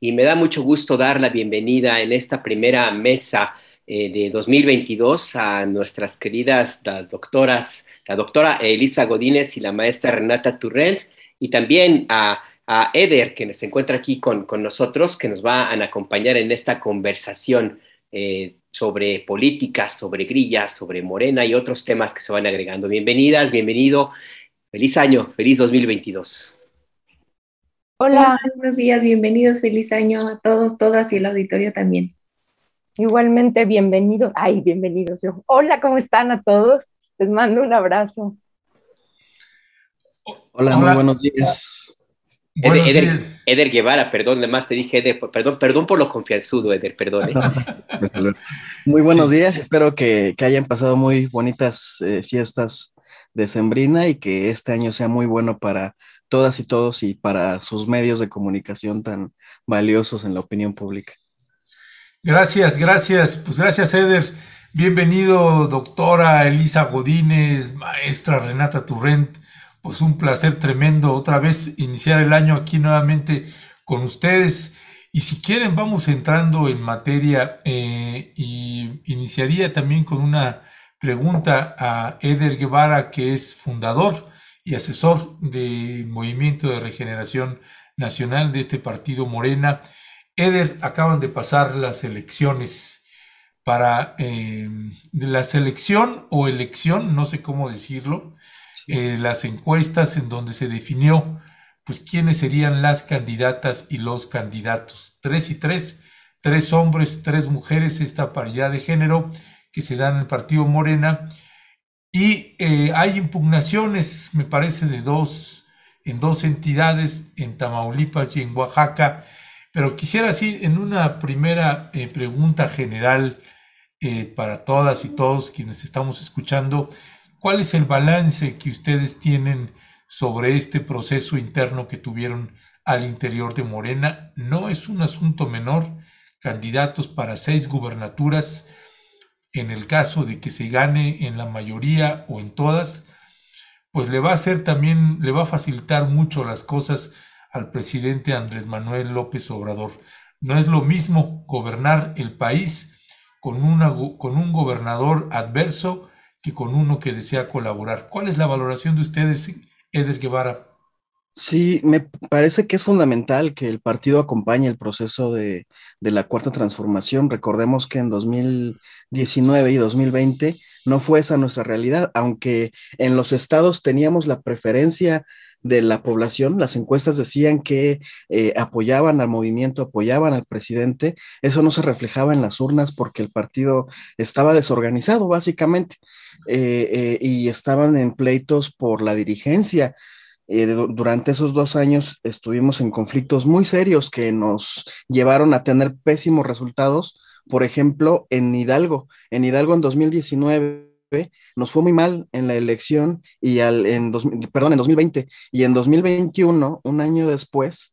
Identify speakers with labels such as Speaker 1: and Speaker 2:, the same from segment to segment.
Speaker 1: y me da mucho gusto dar la bienvenida en esta primera mesa de 2022 a nuestras queridas la doctora Elisa Godínez y la maestra Renata Turrent, y también a Eder, que se encuentra aquí con nosotros, que nos va a acompañar en esta conversación sobre política, sobre grillas, sobre Morena y otros temas que se van agregando. Bienvenidas, bienvenido, feliz año, feliz 2022.
Speaker 2: Hola,
Speaker 3: Hola,
Speaker 2: buenos días, bienvenidos, feliz año a todos, todas y el auditorio también.
Speaker 3: igualmente bienvenidos. Ay, bienvenidos yo. Hola, ¿cómo están a todos? Les mando un abrazo.
Speaker 4: Hola, muy
Speaker 5: Hola,
Speaker 4: buenos días.
Speaker 5: buenos días.
Speaker 1: Eder Guevara, perdón, además te dije Eder, perdón por lo confianzudo, Eder, perdón.
Speaker 4: Muy buenos
Speaker 5: Sí,
Speaker 4: días, espero que hayan pasado muy bonitas fiestas de Sembrina y que este año sea muy bueno para todas y todos y para sus medios de comunicación tan valiosos en la opinión pública.
Speaker 5: gracias, gracias. Pues gracias, Eder. Bienvenido, doctora Elisa Godínez, maestra Renata Turrent. Pues un placer tremendo otra vez iniciar el año aquí nuevamente con ustedes. Y si quieren, vamos entrando en materia y iniciaría también con una pregunta a Eder Guevara, que es fundador y asesor del Movimiento de Regeneración Nacional de este partido Morena. Eder, acaban de pasar las elecciones para de la selección o elección, no sé cómo decirlo,
Speaker 4: Sí.
Speaker 5: las encuestas en donde se definió pues quiénes serían las candidatas y los candidatos. Tres y tres, tres hombres, tres mujeres, esta paridad de género que se da en el partido Morena. Y hay impugnaciones, me parece, en dos entidades, en Tamaulipas y en Oaxaca. Pero quisiera así, en una primera pregunta general para todas y todos quienes estamos escuchando, ¿cuál es el balance que ustedes tienen sobre este proceso interno que tuvieron al interior de Morena? No es un asunto menor, candidatos para 6 gubernaturas, en el caso de que se gane en la mayoría o en todas, pues le va a hacer también, le va a facilitar mucho las cosas al presidente Andrés Manuel López Obrador. No es lo mismo gobernar el país con un gobernador adverso que con uno que desea colaborar. ¿Cuál es la valoración de ustedes, Eder Guevara?
Speaker 4: Sí, me parece que es fundamental que el partido acompañe el proceso de la Cuarta Transformación. Recordemos que en 2019 y 2020 no fue esa nuestra realidad, aunque en los estados teníamos la preferencia de la población, las encuestas decían que apoyaban al movimiento, apoyaban al presidente, eso no se reflejaba en las urnas porque el partido estaba desorganizado básicamente y estaban en pleitos por la dirigencia. Durante esos 2 años estuvimos en conflictos muy serios que nos llevaron a tener pésimos resultados. Por ejemplo, en Hidalgo en 2019 nos fue muy mal en la elección y en 2020 y en 2021, un año después,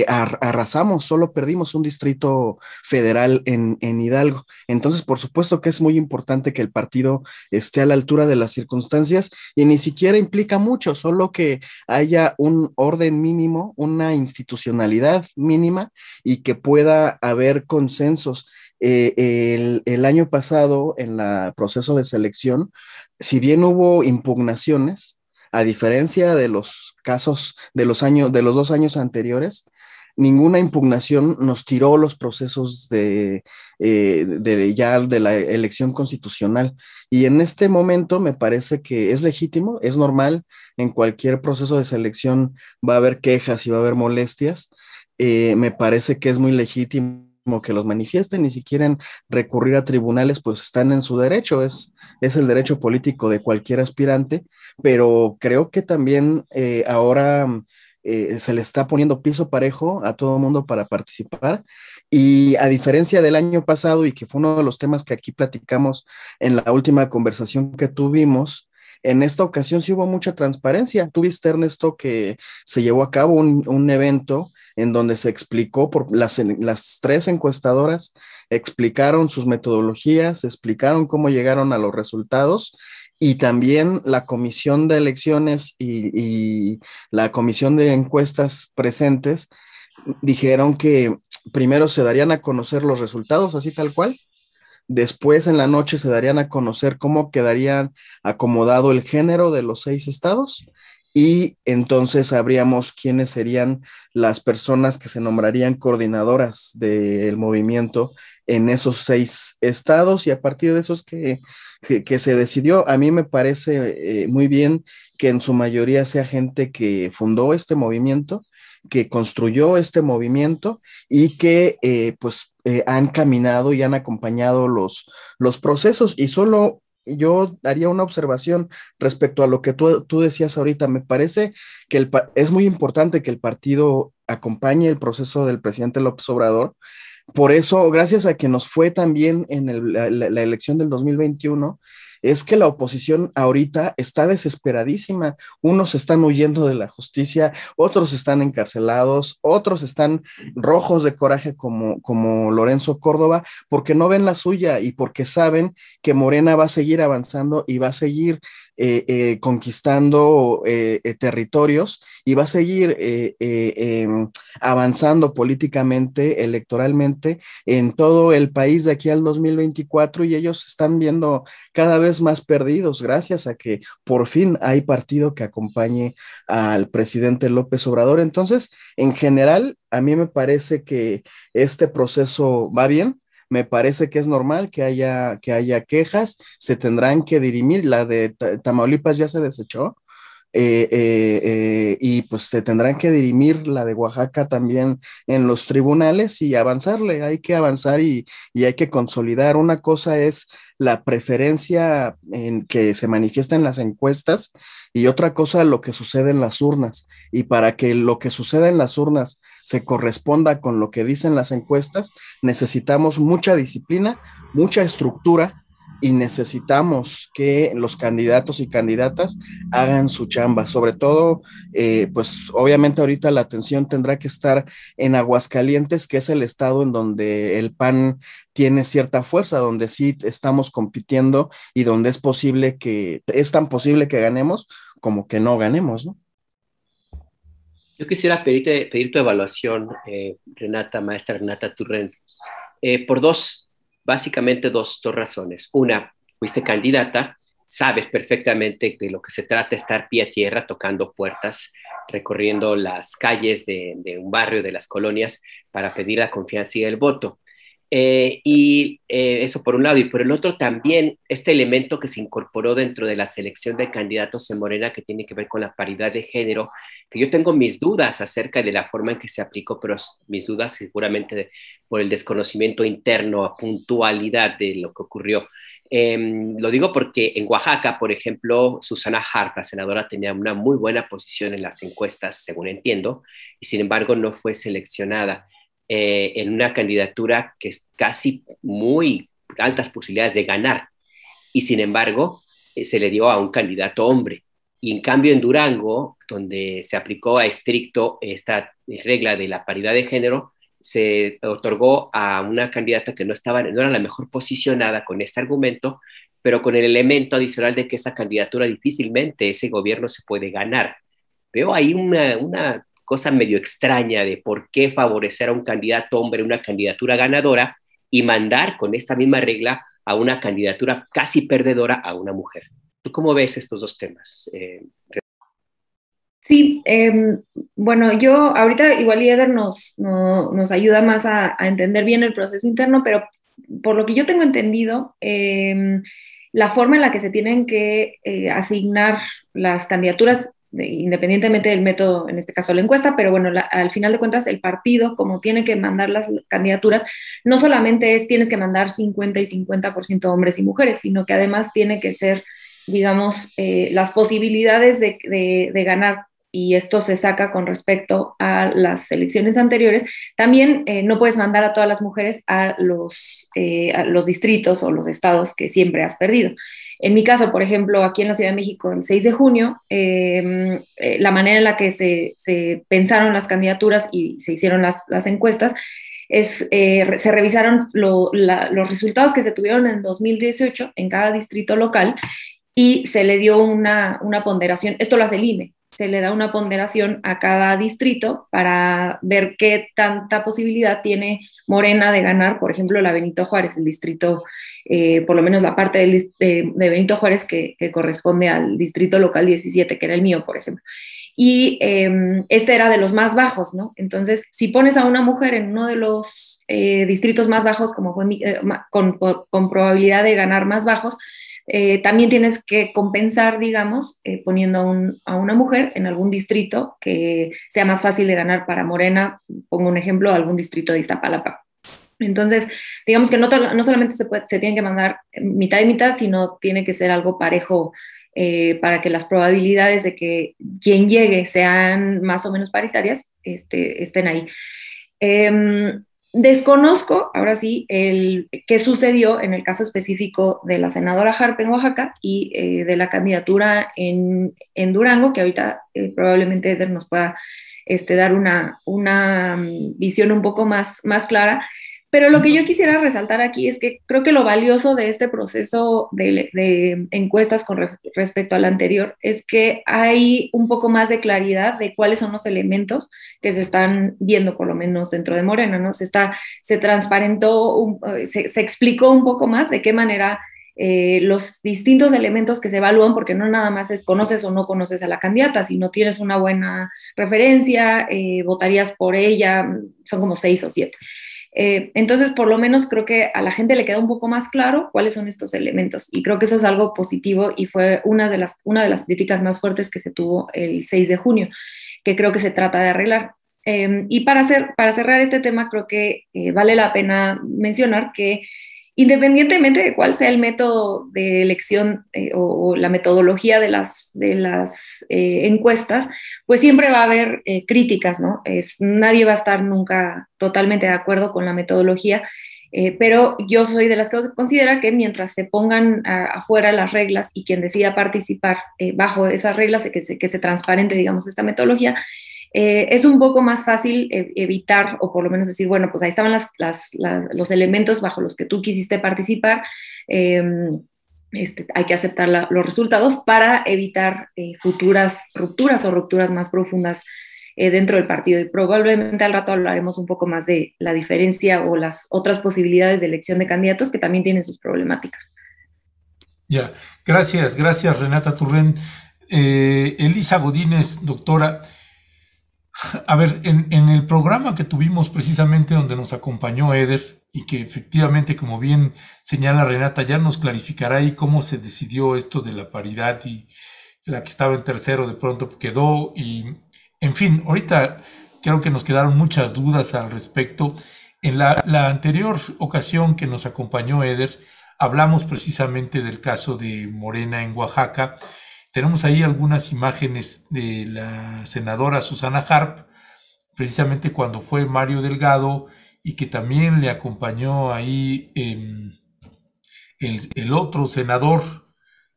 Speaker 4: arrasamos, solo perdimos un distrito federal en Hidalgo. Entonces, por supuesto que es muy importante que el partido esté a la altura de las circunstancias y ni siquiera implica mucho, solo que haya un orden mínimo, una institucionalidad mínima y que pueda haber consensos. El año pasado, en el proceso de selección, si bien hubo impugnaciones, a diferencia de los casos de los 2 años anteriores, ninguna impugnación nos tiró los procesos de la elección constitucional. Y en este momento me parece que es legítimo, es normal, en cualquier proceso de selección va a haber quejas y va a haber molestias. Me parece que es muy legítimo que los manifiesten y si quieren recurrir a tribunales, pues están en su derecho, es el derecho político de cualquier aspirante, pero creo que también ahora se le está poniendo piso parejo a todo el mundo para participar y a diferencia del año pasado y que fue uno de los temas que aquí platicamos en la última conversación que tuvimos, en esta ocasión sí hubo mucha transparencia. Tuviste, Ernesto, que se llevó a cabo un evento en donde se explicó por las tres encuestadoras, explicaron sus metodologías, explicaron cómo llegaron a los resultados y también la comisión de elecciones y la comisión de encuestas presentes dijeron que primero se darían a conocer los resultados, así tal cual. Después en la noche se darían a conocer cómo quedarían acomodado el género de los 6 estados y entonces sabríamos quiénes serían las personas que se nombrarían coordinadoras del movimiento en esos 6 estados y a partir de esos que se decidió. A mí me parece muy bien que en su mayoría sea gente que fundó este movimiento, que construyó este movimiento y que han caminado y han acompañado los procesos. Y solo yo haría una observación respecto a lo que tú decías ahorita. Me parece que es muy importante que el partido acompañe el proceso del presidente López Obrador. Por eso, gracias a que nos fue también en la elección del 2021, es que la oposición ahorita está desesperadísima. Unos están huyendo de la justicia, otros están encarcelados, otros están rojos de coraje como Lorenzo Córdoba, porque no ven la suya y porque saben que Morena va a seguir avanzando y va a seguir conquistando territorios y va a seguir avanzando políticamente, electoralmente en todo el país de aquí al 2024 y ellos están viendo cada vez más perdidos gracias a que por fin hay partido que acompañe al presidente López Obrador. Entonces, en general, a mí me parece que este proceso va bien. Me parece que es normal que haya quejas, se tendrán que dirimir. La de Tamaulipas ya se desechó, y pues se tendrán que dirimir la de Oaxaca también en los tribunales y avanzarle. Hay que avanzar y hay que consolidar. Una cosa es la preferencia en que se manifiesta en las encuestas y otra cosa lo que sucede en las urnas. Y para que lo que suceda en las urnas se corresponda con lo que dicen las encuestas, necesitamos mucha disciplina, mucha estructura y necesitamos que los candidatos y candidatas hagan su chamba. Sobre todo, pues obviamente ahorita la atención tendrá que estar en Aguascalientes, que es el estado en donde el PAN tiene cierta fuerza, donde sí estamos compitiendo y donde es tan posible que ganemos como que no ganemos, ¿no?
Speaker 1: Yo quisiera pedir tu evaluación, maestra Renata Turren, por básicamente dos razones. Una, fuiste candidata, sabes perfectamente de lo que se trata, estar pie a tierra, tocando puertas, recorriendo las calles de un barrio, de las colonias, para pedir la confianza y el voto. Eso por un lado, y por el otro también este elemento que se incorporó dentro de la selección de candidatos en Morena que tiene que ver con la paridad de género, que yo tengo mis dudas acerca de la forma en que se aplicó, pero mis dudas seguramente por el desconocimiento interno a puntualidad de lo que ocurrió. Lo digo porque en Oaxaca, por ejemplo, Susana Harp, la senadora, tenía una muy buena posición en las encuestas, según entiendo, y sin embargo no fue seleccionada en una candidatura que es casi muy altas posibilidades de ganar, y sin embargo se le dio a un candidato hombre. Y en cambio en Durango, donde se aplicó a estricto esta regla de la paridad de género, se otorgó a una candidata que no era la mejor posicionada con este argumento, pero con el elemento adicional de que esa candidatura difícilmente ese gobierno se puede ganar. Veo ahí una cosa medio extraña de por qué favorecer a un candidato hombre, una candidatura ganadora, y mandar con esta misma regla a una candidatura casi perdedora a una mujer. ¿Tú cómo ves estos dos temas?
Speaker 2: Sí, bueno, yo ahorita igual Eder nos ayuda más a entender bien el proceso interno, pero por lo que yo tengo entendido, la forma en la que se tienen que asignar las candidaturas, independientemente del método, en este caso la encuesta, pero bueno, al final de cuentas el partido, como tiene que mandar las candidaturas, no solamente tienes que mandar 50 y 50% hombres y mujeres, sino que además tiene que ser, digamos, las posibilidades de ganar, y esto se saca con respecto a las elecciones anteriores. También no puedes mandar a todas las mujeres a los distritos o los estados que siempre has perdido. En mi caso, por ejemplo, aquí en la Ciudad de México, el 6 de junio, la manera en la que se pensaron las candidaturas y se hicieron las encuestas se revisaron los resultados que se tuvieron en 2018 en cada distrito local y se le dio una ponderación. Esto lo hace el INE. se le da una ponderación a cada distrito para ver qué tanta posibilidad tiene Morena de ganar, por ejemplo, la Benito Juárez, el distrito, por lo menos la parte de Benito Juárez que corresponde al distrito local 17, que era el mío, por ejemplo. Y este era de los más bajos, ¿no? Entonces, si pones a una mujer en uno de los distritos más bajos, como fue con probabilidad de ganar más bajos, también tienes que compensar, digamos, poniendo a una mujer en algún distrito que sea más fácil de ganar para Morena. Pongo un ejemplo, algún distrito de Iztapalapa. Entonces, digamos que no solamente se tienen que mandar mitad y mitad, sino tiene que ser algo parejo para que las probabilidades de que quien llegue sean más o menos paritarias, estén ahí. Desconozco, ahora sí, qué sucedió en el caso específico de la senadora Harp en Oaxaca y de la candidatura en Durango, que ahorita probablemente Eder nos pueda dar una visión un poco más clara. Pero lo que yo quisiera resaltar aquí es que creo que lo valioso de este proceso de encuestas con respecto al anterior es que hay un poco más de claridad de cuáles son los elementos que se están viendo, por lo menos dentro de Morena, ¿no? Se transparentó, se explicó un poco más de qué manera los distintos elementos que se evalúan, porque no nada más es conoces o no conoces a la candidata, si no tienes una buena referencia, votarías por ella, son como 6 o 7. Entonces, por lo menos creo que a la gente le queda un poco más claro cuáles son estos elementos, y creo que eso es algo positivo y fue una de las críticas más fuertes que se tuvo el 6 de junio, que creo que se trata de arreglar. Y para cerrar este tema, creo que vale la pena mencionar que independientemente de cuál sea el método de elección o la metodología de las encuestas, pues siempre va a haber críticas, ¿no? Nadie va a estar nunca totalmente de acuerdo con la metodología, pero yo soy de las que considera que mientras se pongan afuera las reglas y quien decida participar bajo esas reglas, que se transparente, digamos, esta metodología, es un poco más fácil evitar, o por lo menos decir, bueno, pues ahí estaban los elementos bajo los que tú quisiste participar, hay que aceptar los resultados para evitar futuras rupturas o rupturas más profundas dentro del partido. Y probablemente al rato hablaremos un poco más de la diferencia o las otras posibilidades de elección de candidatos que también tienen sus problemáticas.
Speaker 5: Ya, gracias Renata Turrén. Elisa Godínez, doctora. A ver, en el programa que tuvimos precisamente donde nos acompañó Eder y que efectivamente, como bien señala Renata, ya nos clarificará ahí cómo se decidió esto de la paridad y la que estaba en tercero de pronto quedó y, en fin, ahorita creo que nos quedaron muchas dudas al respecto. En la anterior ocasión que nos acompañó Eder, hablamos precisamente del caso de Morena en Oaxaca. Tenemos ahí algunas imágenes de la senadora Susana Harp, precisamente cuando fue Mario Delgado, y que también le acompañó ahí el otro senador,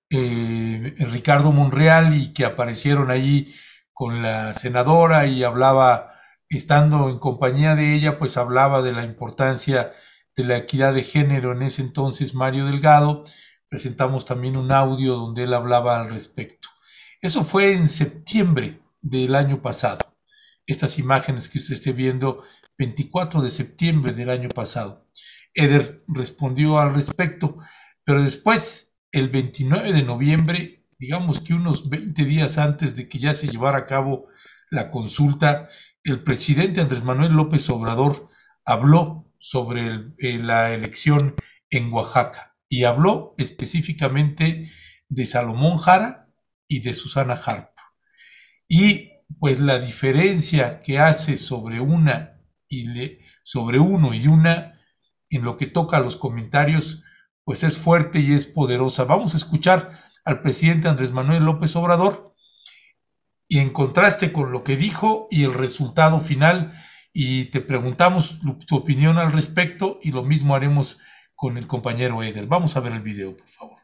Speaker 5: Ricardo Monreal, y que aparecieron ahí con la senadora y hablaba, estando en compañía de ella, pues hablaba de la importancia de la equidad de género en ese entonces Mario Delgado. Presentamos también un audio donde él hablaba al respecto. Eso fue en septiembre del año pasado. Estas imágenes que usted esté viendo, 24 de septiembre del año pasado. Eder respondió al respecto, pero después, el 29 de noviembre, digamos que unos 20 días antes de que ya se llevara a cabo la consulta, el presidente Andrés Manuel López Obrador habló sobre la elección en Oaxaca. Y habló específicamente de Salomón Jara y de Susana Harp. Y pues la diferencia que hace sobre uno y una en lo que toca a los comentarios, pues es fuerte y es poderosa. Vamos a escuchar al presidente Andrés Manuel López Obrador y en contraste con lo que dijo y el resultado final, y te preguntamos tu opinión al respecto y lo mismo haremos con el compañero Eder. Vamos a ver el video, por favor.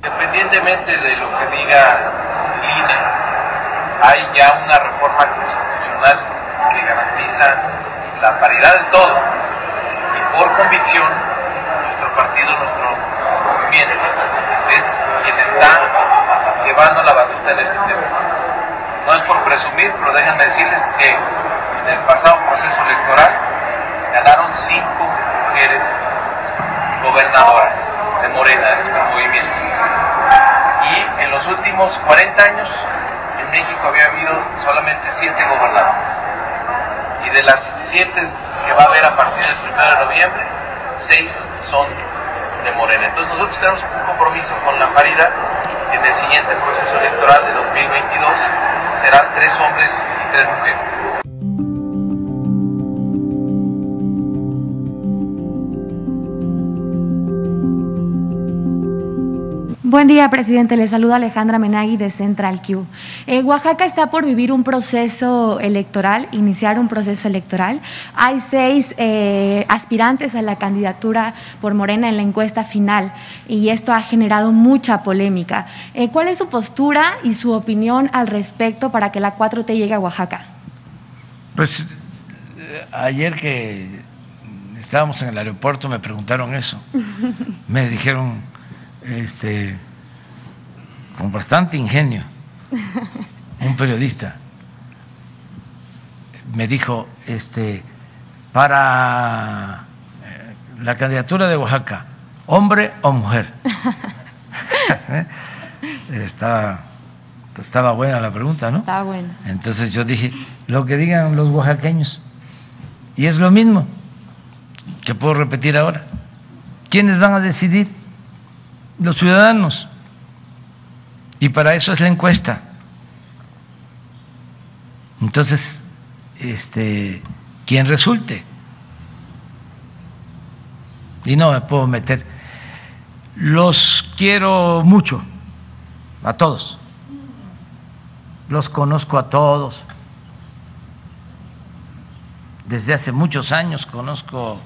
Speaker 6: Independientemente de lo que diga el INE, hay ya una reforma constitucional que garantiza la paridad del todo. Y por convicción, nuestro partido, nuestro movimiento, es quien está llevando la batuta en este tema. No es por presumir, pero déjenme decirles que en el pasado proceso electoral ganaron 5 mujeres gobernadoras de Morena, de nuestro movimiento. Y en los últimos 40 años en México había habido solamente 7 gobernadoras. Y de las 7 que va a haber a partir del 1 de noviembre, 6 son de Morena. Entonces nosotros tenemos un compromiso con la paridad. En el siguiente proceso electoral de 2022 serán 3 hombres y 3 mujeres.
Speaker 7: Buen día, presidente. Le saluda Alejandra Menagui de Central Q. Oaxaca está por vivir un proceso electoral, iniciar un proceso electoral. Hay 6 aspirantes a la candidatura por Morena en la encuesta final y esto ha generado mucha polémica. ¿Cuál es su postura y su opinión al respecto para que la 4T llegue a Oaxaca?
Speaker 8: Pues ayer que estábamos en el aeropuerto me preguntaron eso. Me dijeron con bastante ingenio, un periodista me dijo, para la candidatura de Oaxaca, ¿hombre o mujer? Estaba buena la pregunta, ¿no?
Speaker 7: Estaba buena.
Speaker 8: Entonces yo dije, lo que digan los oaxaqueños, y es lo mismo que puedo repetir ahora. ¿Quiénes van a decidir? Los ciudadanos. Y para eso es la encuesta. Entonces, quien resulte. Y no me puedo meter. Los quiero mucho, a todos. Los conozco a todos. Desde hace muchos años conozco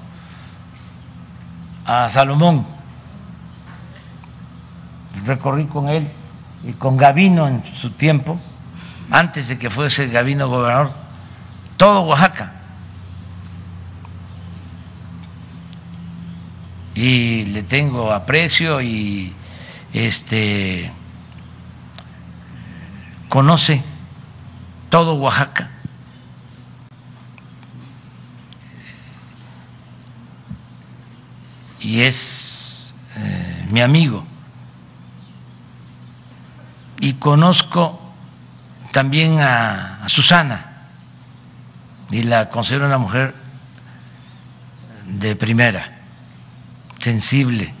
Speaker 8: a Salomón. Recorrí con él y con Gavino en su tiempo, antes de que fuese Gavino gobernador, todo Oaxaca. Y le tengo aprecio y conoce todo Oaxaca. Y es mi amigo. Y conozco también a Susana y la considero una mujer de primera, sensible,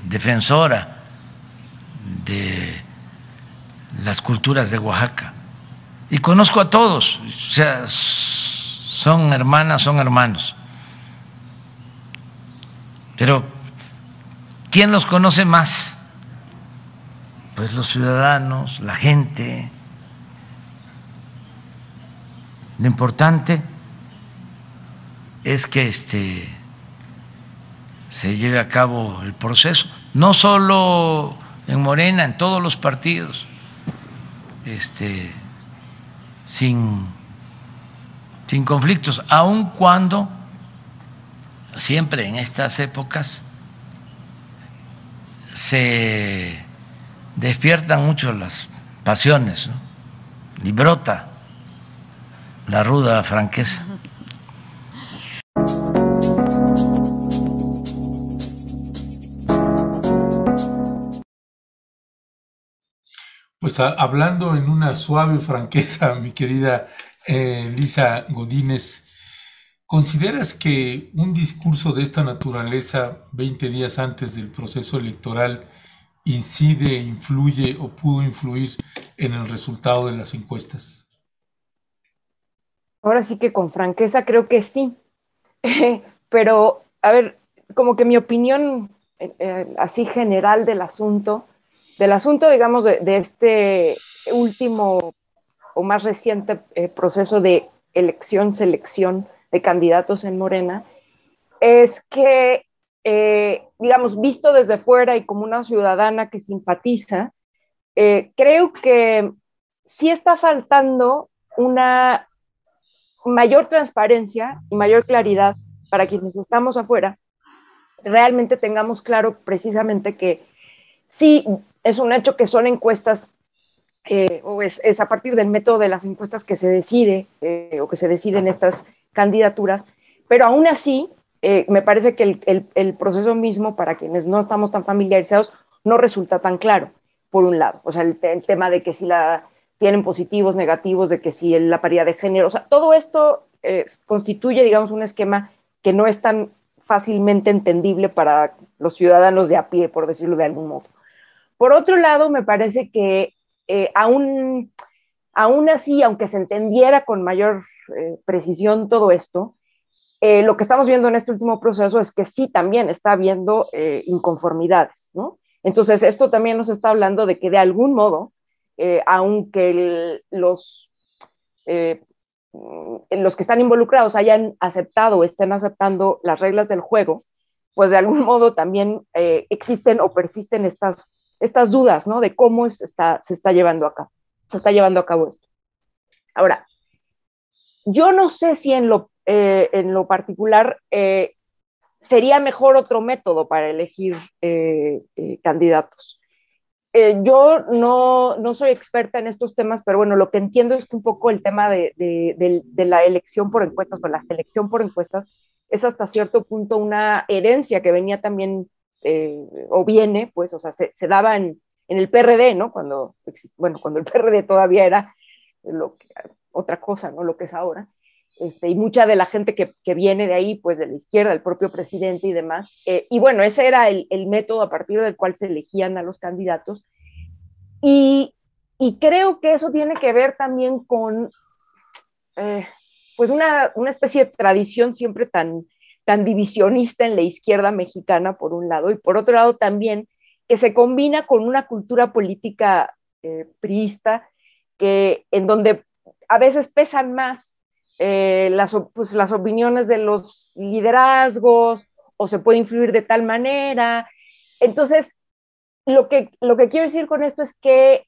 Speaker 8: defensora de las culturas de Oaxaca. Y conozco a todos, o sea, son hermanas, son hermanos. Pero ¿quién los conoce más? Pues los ciudadanos, la gente. Lo importante es que se lleve a cabo el proceso, no solo en Morena, en todos los partidos, sin conflictos, aun cuando siempre en estas épocas se despiertan mucho las pasiones, ¿no? Y brota la ruda franqueza.
Speaker 5: Pues hablando en una suave franqueza, mi querida Lisa Godínez, ¿consideras que un discurso de esta naturaleza 20 días antes del proceso electoral incide, influye o pudo influir en el resultado de las encuestas?
Speaker 3: Ahora sí que con franqueza creo que sí. Pero, a ver, como que mi opinión así general del asunto, digamos, de este último o más reciente proceso de elección-selección de candidatos en Morena, es que, digamos, visto desde fuera y como una ciudadana que simpatiza, creo que sí está faltando una mayor transparencia y mayor claridad para quienes estamos afuera, realmente tengamos claro precisamente que sí es un hecho que son encuestas, o es a partir del método de las encuestas que se decide, o que se deciden estas candidaturas, pero aún así me parece que el proceso mismo, para quienes no estamos tan familiarizados, no resulta tan claro, por un lado. O sea, el tema de que si tienen positivos, negativos, de que si la paridad de género, o sea, todo esto constituye, digamos, un esquema que no es tan fácilmente entendible para los ciudadanos de a pie, por decirlo de algún modo. Por otro lado, me parece que aún así, aunque se entendiera con mayor precisión todo esto, lo que estamos viendo en este último proceso es que sí también está habiendo inconformidades, ¿no? Entonces, esto también nos está hablando de que de algún modo, aunque los que están involucrados hayan aceptado o estén aceptando las reglas del juego, pues de algún modo también existen o persisten estas dudas, ¿no? De cómo se está llevando a cabo esto. Ahora, yo no sé si en lo particular sería mejor otro método para elegir candidatos. Yo no soy experta en estos temas, pero bueno, lo que entiendo es que un poco el tema de la elección por encuestas, o la selección por encuestas, es hasta cierto punto una herencia que venía también, o viene, pues, o sea, se daba en el PRD, ¿no? Cuando el PRD todavía era otra cosa, ¿no? Lo que es ahora. Y mucha de la gente que viene de ahí, pues de la izquierda, el propio presidente y demás. Y bueno, ese era el método a partir del cual se elegían a los candidatos. Y creo que eso tiene que ver también con pues una especie de tradición siempre tan divisionista en la izquierda mexicana, por un lado, y por otro lado también que se combina con una cultura política priista, en donde a veces pesan más las opiniones de los liderazgos, o se puede influir de tal manera. Entonces, lo que quiero decir con esto es que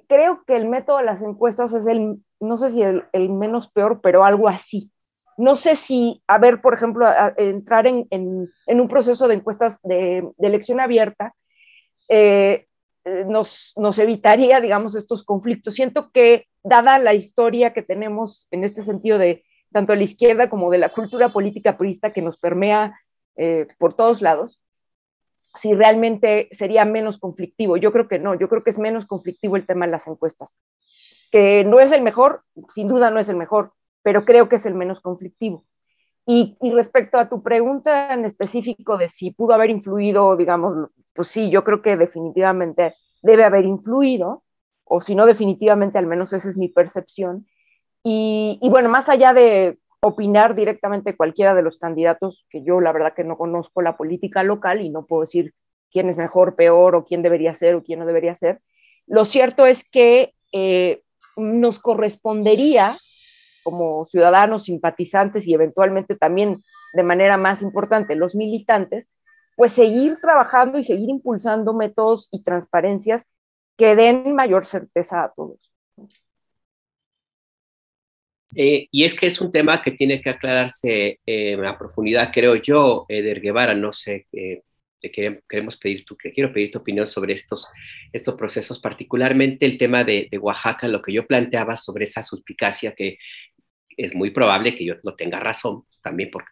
Speaker 3: creo que el método de las encuestas es no sé si el menos peor, pero algo así. No sé si, por ejemplo, entrar en un proceso de encuestas de elección abierta nos evitaría, digamos, estos conflictos. Siento que, dada la historia que tenemos en este sentido de tanto de la izquierda como de la cultura política priista que nos permea por todos lados, si realmente sería menos conflictivo. Yo creo que no, yo creo que es menos conflictivo el tema de las encuestas, que no es el mejor, sin duda no es el mejor, pero creo que es el menos conflictivo. Y respecto a tu pregunta en específico de si pudo haber influido, digamos, pues sí, yo creo que definitivamente debe haber influido, o si no, definitivamente, al menos esa es mi percepción. Y bueno, más allá de opinar directamente cualquiera de los candidatos, que yo la verdad que no conozco la política local y no puedo decir quién es mejor, peor, o quién debería ser o quién no debería ser, lo cierto es que nos correspondería, como ciudadanos simpatizantes y eventualmente también de manera más importante los militantes, pues seguir trabajando y seguir impulsando métodos y transparencias que den mayor certeza a todos.
Speaker 1: Y es que es un tema que tiene que aclararse a profundidad, creo yo, Eder Guevara. No sé, quiero pedir tu opinión sobre estos procesos, particularmente el tema de Oaxaca, lo que yo planteaba sobre esa suspicacia, que es muy probable que yo no tenga razón, también porque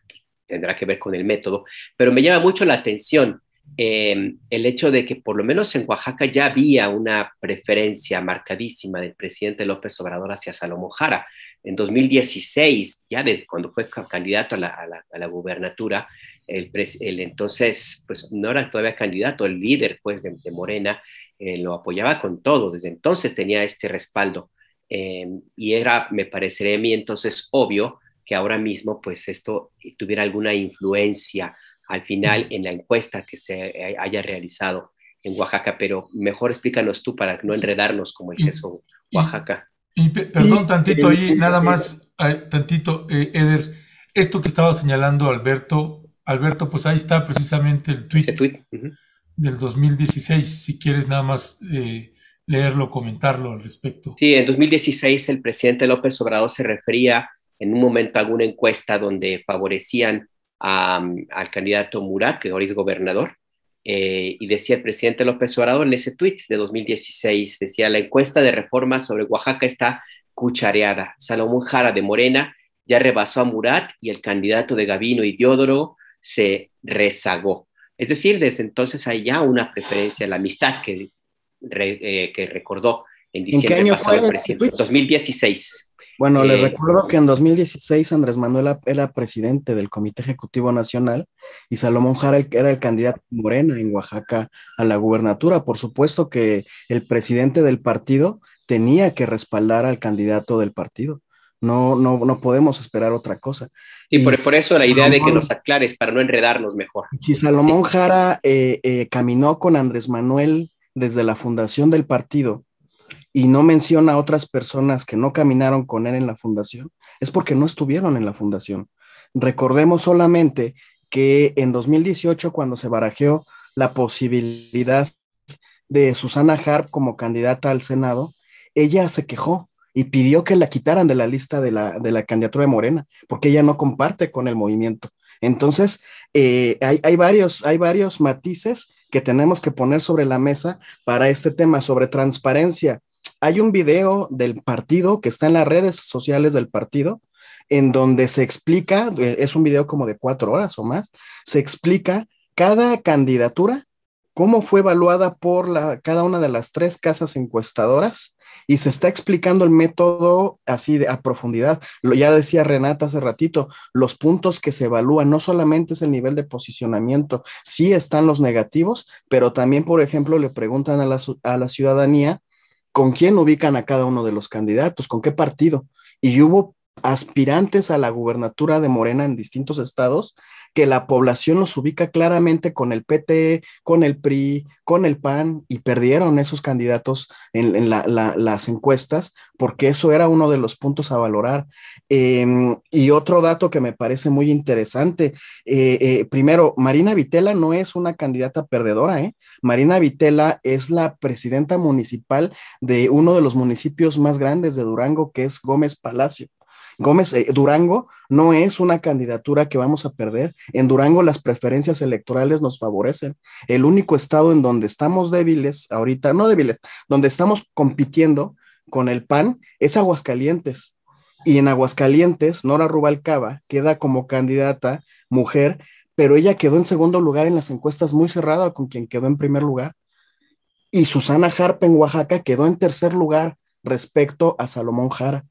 Speaker 1: tendrá que ver con el método, pero me llama mucho la atención el hecho de que por lo menos en Oaxaca ya había una preferencia marcadísima del presidente López Obrador hacia Salomón Jara. En 2016, ya cuando fue candidato a la gubernatura, el entonces, pues no era todavía candidato, el líder pues de Morena lo apoyaba con todo, desde entonces tenía este respaldo. Y me parecería a mí entonces obvio que ahora mismo pues esto tuviera alguna influencia al final en la encuesta que se haya realizado en Oaxaca, pero mejor explícanos tú para no enredarnos como el queso Oaxaca.
Speaker 5: Perdón tantito ahí, nada más tantito, Eder, esto que estaba señalando Alberto, pues ahí está precisamente el tuit
Speaker 1: Uh-huh.
Speaker 5: del 2016, si quieres nada más leerlo, comentarlo al respecto.
Speaker 1: Sí, en 2016 el presidente López Obrador se refería en un momento a alguna encuesta donde favorecían al candidato Murat, que ahora es gobernador, y decía el presidente López Obrador en ese tuit de 2016, decía, la encuesta de reforma sobre Oaxaca está cuchareada. Salomón Jara de Morena ya rebasó a Murat y el candidato de Gabino y Diodoro se rezagó. Es decir, desde entonces hay ya una preferencia a la amistad que recordó en diciembre pasado el presidente. 2016.
Speaker 4: Bueno, les recuerdo que en 2016 Andrés Manuel era presidente del Comité Ejecutivo Nacional y Salomón Jara era el candidato Morena en Oaxaca a la gubernatura. Por supuesto que el presidente del partido tenía que respaldar al candidato del partido. No podemos esperar otra cosa.
Speaker 1: Sí, por eso la idea de que nos aclares para no enredarnos mejor.
Speaker 4: Si Salomón Jara caminó con Andrés Manuel desde la fundación del partido y no menciona a otras personas que no caminaron con él en la fundación, es porque no estuvieron en la fundación. Recordemos solamente que en 2018, cuando se barajeó la posibilidad de Susana Harp como candidata al Senado, ella se quejó y pidió que la quitaran de la lista de la candidatura de Morena, porque ella no comparte con el movimiento. Entonces, hay varios matices que tenemos que poner sobre la mesa para este tema, sobre transparencia. Hay un video del partido que está en las redes sociales del partido, en donde se explica, es un video como de 4 horas o más, se explica cada candidatura, cómo fue evaluada por cada una de las 3 casas encuestadoras, y se está explicando el método así a profundidad. Ya decía Renata hace ratito, los puntos que se evalúan no solamente es el nivel de posicionamiento, sí están los negativos, pero también, por ejemplo, le preguntan a la ciudadanía con quién ubican a cada uno de los candidatos, con qué partido, y hubo aspirantes a la gubernatura de Morena en distintos estados, que la población los ubica claramente con el PT, con el PRI, con el PAN, y perdieron esos candidatos en las encuestas, porque eso era uno de los puntos a valorar. Y otro dato que me parece muy interesante, primero, Marina Vitela no es una candidata perdedora, Marina Vitela es la presidenta municipal de uno de los municipios más grandes de Durango, que es Gómez Palacio. Durango no es una candidatura que vamos a perder. En Durango las preferencias electorales nos favorecen. El único estado en donde estamos débiles, ahorita, no débiles, donde estamos compitiendo con el PAN es Aguascalientes. Y en Aguascalientes, Nora Rubalcaba queda como candidata mujer, pero ella quedó en segundo lugar en las encuestas, muy cerrada con quien quedó en primer lugar. Y Susana Harp en Oaxaca quedó en tercer lugar respecto a Salomón Jara.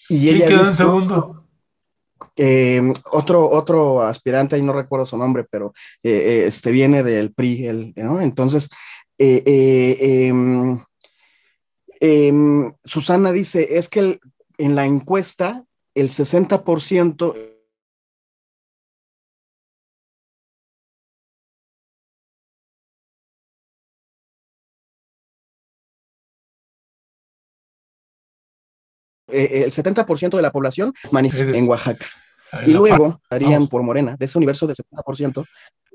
Speaker 4: Y ella
Speaker 5: quedó en segundo?
Speaker 4: Otro aspirante, ahí no recuerdo su nombre, pero viene del PRI, ¿no? Entonces, Susana dice, es que en la encuesta, el 60%... el 70% de la población en Oaxaca. Y luego harían por Morena, de ese universo del 70%,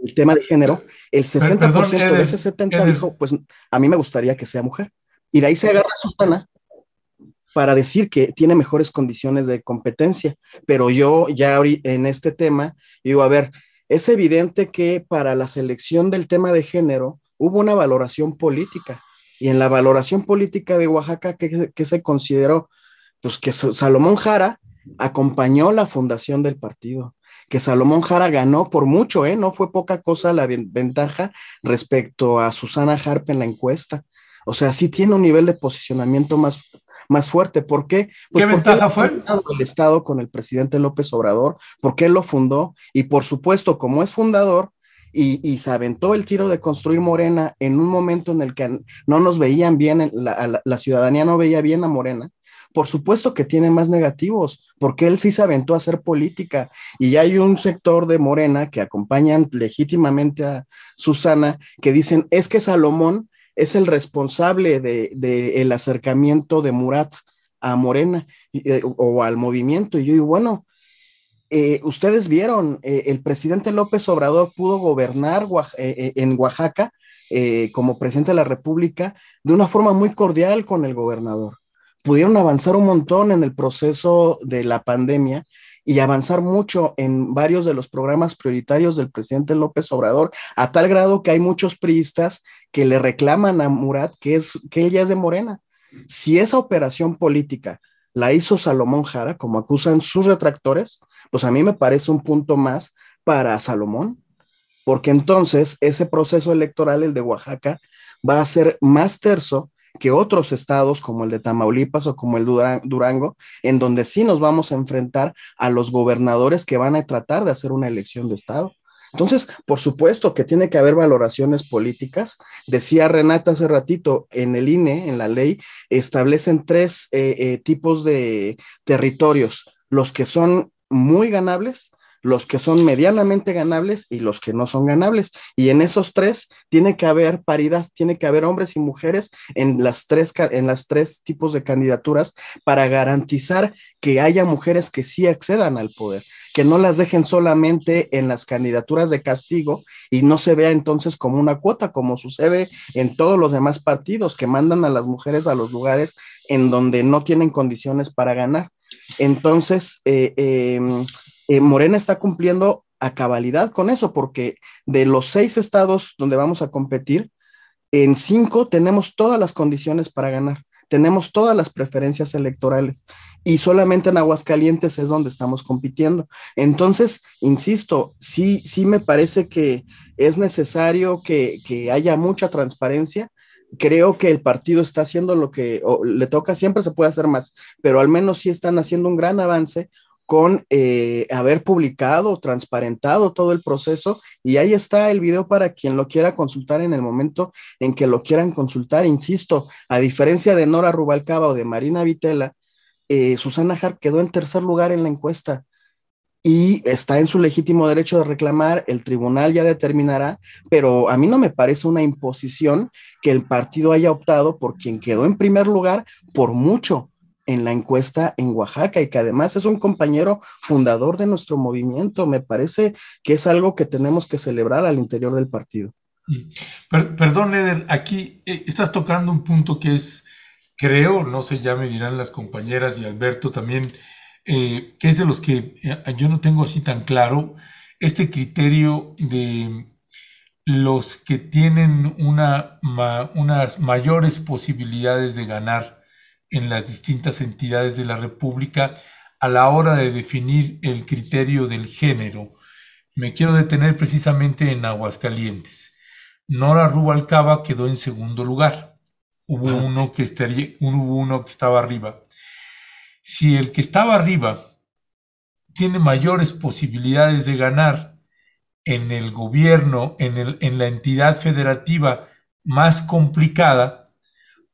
Speaker 4: el tema de género, el 60% de ese 70% dijo, pues a mí me gustaría que sea mujer. Y de ahí se agarra Susana para decir que tiene mejores condiciones de competencia. Pero yo ya en este tema, digo, a ver, es evidente que para la selección del tema de género hubo una valoración política. Y en la valoración política de Oaxaca, ¿qué se consideró? Pues que Salomón Jara acompañó la fundación del partido, que Salomón Jara ganó por mucho, no fue poca cosa la ventaja respecto a Susana Harp en la encuesta. O sea, sí tiene un nivel de posicionamiento más fuerte. ¿Por qué? Pues
Speaker 5: ¿qué ventaja fue?
Speaker 4: El Estado con el presidente López Obrador, porque él lo fundó, y por supuesto, como es fundador, y se aventó el tiro de construir Morena en un momento en el que no nos veían bien, la ciudadanía no veía bien a Morena. Por supuesto que tiene más negativos, porque él sí se aventó a hacer política, y hay un sector de Morena que acompañan legítimamente a Susana, que dicen, es que Salomón es el responsable del acercamiento de Murat a Morena o al movimiento. Y yo digo, bueno, ustedes vieron, el presidente López Obrador pudo gobernar en Oaxaca como presidente de la República de una forma muy cordial con el gobernador. Pudieron avanzar un montón en el proceso de la pandemia y avanzar mucho en varios de los programas prioritarios del presidente López Obrador, a tal grado que hay muchos priistas que le reclaman a Murat que él ya es de Morena. Si esa operación política la hizo Salomón Jara, como acusan sus retractores, pues a mí me parece un punto más para Salomón, porque entonces ese proceso electoral, el de Oaxaca, va a ser más terso que otros estados como el de Tamaulipas o como el Durango, en donde sí nos vamos a enfrentar a los gobernadores que van a tratar de hacer una elección de estado. Entonces, por supuesto que tiene que haber valoraciones políticas. Decía Renata hace ratito, en el INE, en la ley, establecen 3 tipos de territorios: los que son muy ganables, los que son medianamente ganables y los que no son ganables. Y en esos 3 tiene que haber paridad, tiene que haber hombres y mujeres en las 3 tipos de candidaturas para garantizar que haya mujeres que sí accedan al poder, que no las dejen solamente en las candidaturas de castigo y no se vea entonces como una cuota, como sucede en todos los demás partidos que mandan a las mujeres a los lugares en donde no tienen condiciones para ganar. Entonces, Morena está cumpliendo a cabalidad con eso, porque de los 6 estados donde vamos a competir, en 5 tenemos todas las condiciones para ganar, tenemos todas las preferencias electorales y solamente en Aguascalientes es donde estamos compitiendo. Entonces, insisto, sí me parece que es necesario que haya mucha transparencia. Creo que el partido está haciendo lo que le toca, siempre se puede hacer más, pero al menos sí están haciendo un gran avance con haber publicado, transparentado todo el proceso, y ahí está el video para quien lo quiera consultar en el momento en que lo quieran consultar. Insisto, a diferencia de Nora Rubalcaba o de Marina Vitela, Susana Harp quedó en tercer lugar en la encuesta y está en su legítimo derecho de reclamar, el tribunal ya determinará, pero a mí no me parece una imposición que el partido haya optado por quien quedó en primer lugar por mucho en la encuesta en Oaxaca y que además es un compañero fundador de nuestro movimiento. Me parece que es algo que tenemos que celebrar al interior del partido.
Speaker 5: Perdón, Eder, aquí estás tocando un punto que es, creo, no sé, ya me dirán las compañeras y Alberto también, que es de los que yo no tengo así tan claro, este criterio de los que tienen unas mayores posibilidades de ganar en las distintas entidades de la República a la hora de definir el criterio del género. Me quiero detener precisamente en Aguascalientes. Nora Rubalcaba quedó en segundo lugar. Hubo uno que estaba arriba. Si el que estaba arriba tiene mayores posibilidades de ganar en el gobierno, en la entidad federativa más complicada,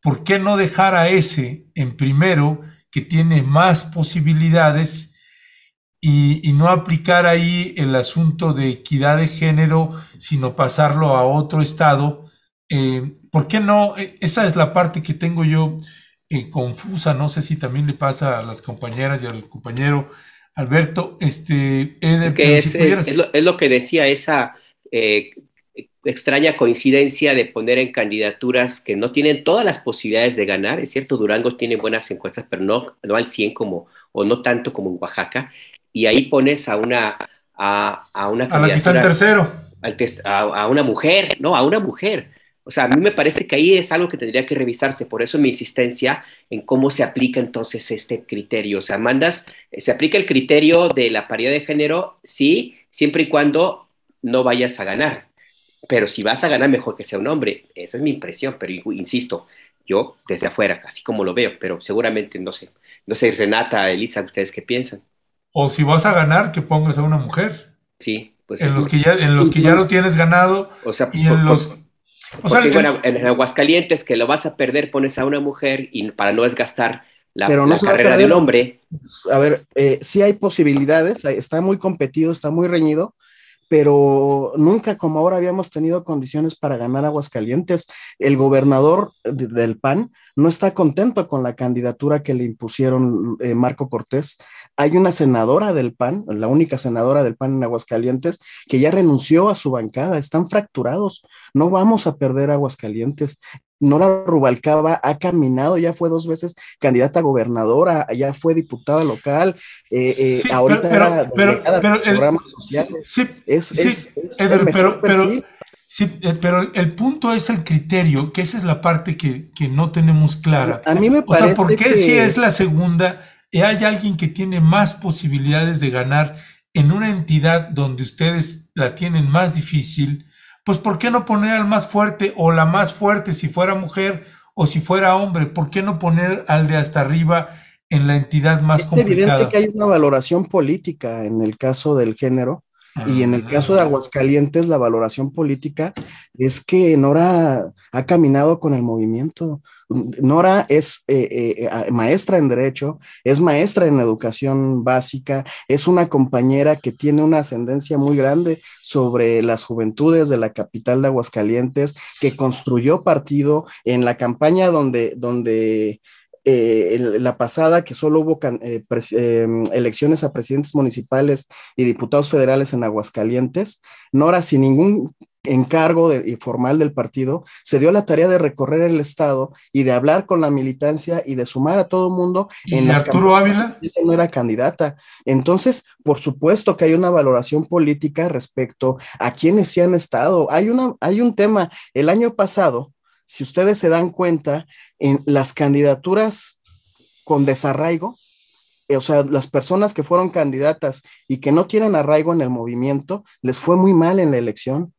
Speaker 5: ¿por qué no dejar a ese en primero, que tiene más posibilidades, y no aplicar ahí el asunto de equidad de género, sino pasarlo a otro estado? ¿Por qué no? Esa es la parte que tengo yo confusa. No sé si también le pasa a las compañeras y al compañero Alberto. Eder,
Speaker 1: es que
Speaker 5: si pudieras...
Speaker 1: es lo que decía esa extraña coincidencia de poner en candidaturas que no tienen todas las posibilidades de ganar. Es cierto, Durango tiene buenas encuestas, pero no al 100 o no tanto como en Oaxaca, y ahí pones a una candidatura,
Speaker 5: a la que está en tercero,
Speaker 1: a una mujer, no, a una mujer. O sea, a mí me parece que ahí es algo que tendría que revisarse, por eso mi insistencia en cómo se aplica entonces este criterio. O sea, se aplica el criterio de la paridad de género, sí, siempre y cuando no vayas a ganar. Pero si vas a ganar, mejor que sea un hombre. Esa es mi impresión, pero insisto, yo desde afuera, así como lo veo, pero seguramente, no sé, Renata, Elisa, ¿ustedes qué piensan?
Speaker 5: O si vas a ganar, que pongas a una mujer.
Speaker 1: Sí, pues
Speaker 5: en los que ya lo tienes ganado.
Speaker 1: O sea,
Speaker 5: y en los...
Speaker 1: bueno, en Aguascalientes, que lo vas a perder, pones a una mujer, y para no desgastar la carrera de un hombre.
Speaker 4: A ver, sí hay posibilidades, está muy competido, está muy reñido, pero nunca como ahora habíamos tenido condiciones para ganar Aguascalientes. El gobernador del PAN no está contento con la candidatura que le impusieron Marco Cortés. Hay una senadora del PAN, la única senadora del PAN en Aguascalientes, que ya renunció a su bancada. Están fracturados. No vamos a perder Aguascalientes. Nora Rubalcaba ha caminado, ya fue 2 veces candidata a gobernadora, ya fue diputada local,
Speaker 5: Sí,
Speaker 4: ahorita era delegada de
Speaker 5: pero
Speaker 4: programas sociales.
Speaker 5: sí,
Speaker 4: Es
Speaker 5: Eder,
Speaker 4: el mejor perfil.
Speaker 5: pero el punto es el criterio, que esa es la parte que no tenemos clara.
Speaker 4: A mí me
Speaker 5: O sea, ¿por
Speaker 4: parece
Speaker 5: qué
Speaker 4: que
Speaker 5: si es la segunda y hay alguien que tiene más posibilidades de ganar en una entidad donde ustedes la tienen más difícil? Pues ¿por qué no poner al más fuerte o la más fuerte si fuera mujer o si fuera hombre? ¿Por qué no poner al de hasta arriba en la entidad más
Speaker 4: es evidente
Speaker 5: complicada?
Speaker 4: que hay una valoración política en el caso del género, y en el caso de Aguascalientes la valoración política es que Nora ha caminado con el movimiento. Nora es maestra en Derecho, es maestra en Educación Básica, es una compañera que tiene una ascendencia muy grande sobre las juventudes de la capital de Aguascalientes, que construyó partido en la campaña donde la pasada, que solo hubo elecciones a presidentes municipales y diputados federales en Aguascalientes. Nora, sin ningún encargo formal del partido, se dio la tarea de recorrer el estado y de hablar con la militancia y de sumar a todo el mundo en
Speaker 5: ¿Y
Speaker 4: las
Speaker 5: Arturo
Speaker 4: campañas
Speaker 5: Ávila?
Speaker 4: que ella no era candidata. Entonces, por supuesto que hay una valoración política respecto a quienes sí han estado. Hay un tema, el año pasado, si ustedes se dan cuenta, en las candidaturas con desarraigo, o sea, las personas que fueron candidatas y que no tienen arraigo en el movimiento, les fue muy mal en la elección.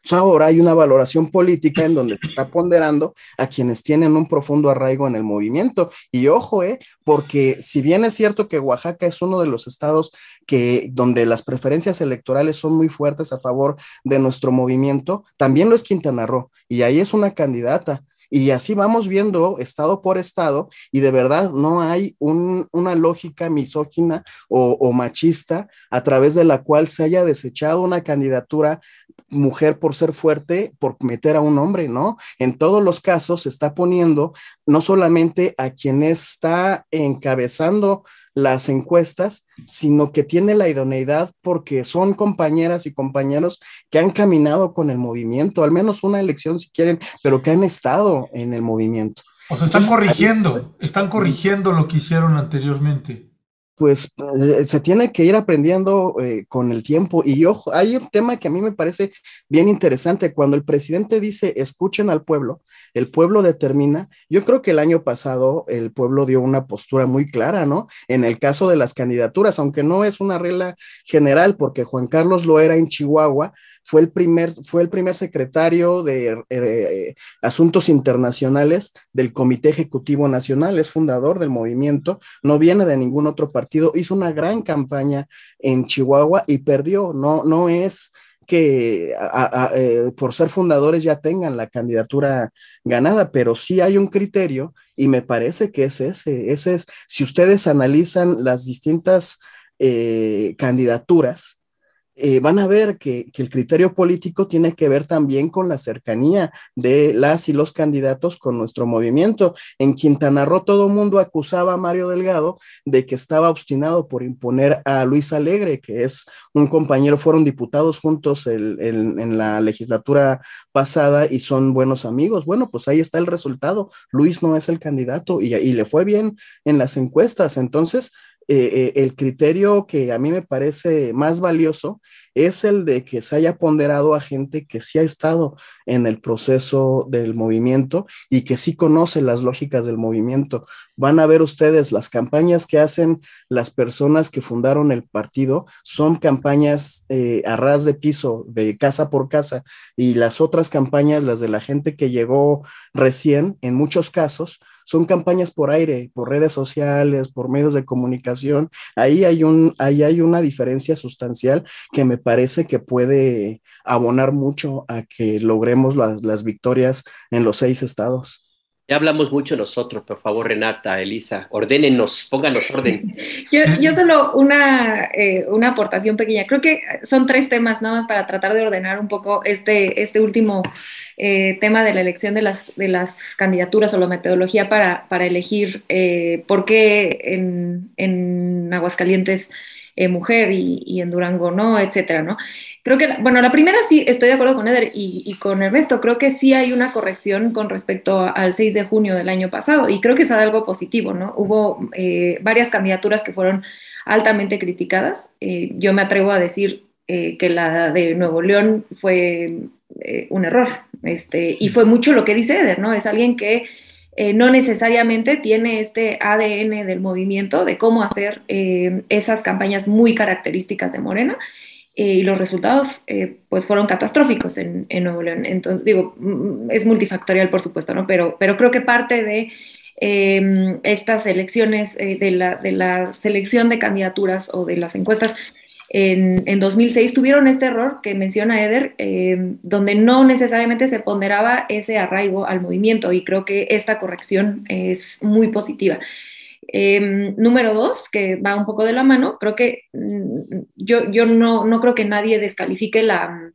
Speaker 4: O sea, ahora hay una valoración política en donde se está ponderando a quienes tienen un profundo arraigo en el movimiento. Y ojo, porque si bien es cierto que Oaxaca es uno de los estados donde las preferencias electorales son muy fuertes a favor de nuestro movimiento, también lo es Quintana Roo, y ahí es una candidata. Y así vamos viendo estado por estado, y de verdad no hay una lógica misógina o machista a través de la cual se haya desechado una candidatura mujer por ser fuerte, por meter a un hombre, ¿no? En todos los casos se está poniendo no solamente a quien está encabezando las encuestas, sino que tiene la idoneidad porque son compañeras y compañeros que han caminado con el movimiento, al menos una elección si quieren, pero que han estado en el movimiento.
Speaker 5: O sea, están corrigiendo lo que hicieron anteriormente.
Speaker 4: Pues se tiene que ir aprendiendo con el tiempo. Y ojo, hay un tema que a mí me parece bien interesante. Cuando el presidente dice, escuchen al pueblo, el pueblo determina. Yo creo que el año pasado el pueblo dio una postura muy clara, ¿no? En el caso de las candidaturas, aunque no es una regla general, porque Juan Carlos Loera en Chihuahua fue el primer secretario de Asuntos Internacionales del Comité Ejecutivo Nacional, es fundador del movimiento, no viene de ningún otro partido, hizo una gran campaña en Chihuahua y perdió. No es que por ser fundadores ya tengan la candidatura ganada, pero sí hay un criterio y me parece que ese es, si ustedes analizan las distintas candidaturas, van a ver que el criterio político tiene que ver también con la cercanía de las y los candidatos con nuestro movimiento. En Quintana Roo todo el mundo acusaba a Mario Delgado de que estaba obstinado por imponer a Luis Alegre, que es un compañero, fueron diputados juntos en la legislatura pasada y son buenos amigos. Bueno, pues ahí está el resultado. Luis no es el candidato y le fue bien en las encuestas. Entonces, el criterio que a mí me parece más valioso es el de que se haya ponderado a gente que sí ha estado en el proceso del movimiento y que sí conoce las lógicas del movimiento. Van a ver ustedes las campañas que hacen las personas que fundaron el partido, son campañas a ras de piso, de casa por casa, y las otras campañas, las de la gente que llegó recién, en muchos casos, son campañas por aire, por redes sociales, por medios de comunicación. Ahí hay una diferencia sustancial que me parece que puede abonar mucho a que logremos las victorias en los 6 estados.
Speaker 1: Ya hablamos mucho nosotros, por favor, Renata, Elisa, ordénenos, pónganos orden.
Speaker 2: Yo solo una aportación pequeña. Creo que son 3 temas nada más para tratar de ordenar un poco este último tema de la elección de las candidaturas o la metodología para elegir por qué en Aguascalientes mujer y en Durango no, etcétera, ¿no? Creo que, bueno, la primera sí, estoy de acuerdo con Eder y con Ernesto, creo que sí hay una corrección con respecto al 6 de junio del año pasado y creo que es algo positivo, ¿no? Hubo varias candidaturas que fueron altamente criticadas. Yo me atrevo a decir que la de Nuevo León fue un error, y fue mucho lo que dice Eder, ¿no? Es alguien que no necesariamente tiene este ADN del movimiento de cómo hacer esas campañas muy características de Morena, y los resultados pues fueron catastróficos en Nuevo León. Entonces, digo, es multifactorial, por supuesto, ¿no? Pero creo que parte de estas elecciones, de la selección de candidaturas o de las encuestas en 2006 tuvieron este error que menciona Eder, donde no necesariamente se ponderaba ese arraigo al movimiento, y creo que esta corrección es muy positiva. Número 2, que va un poco de la mano, creo que yo no creo que nadie descalifique la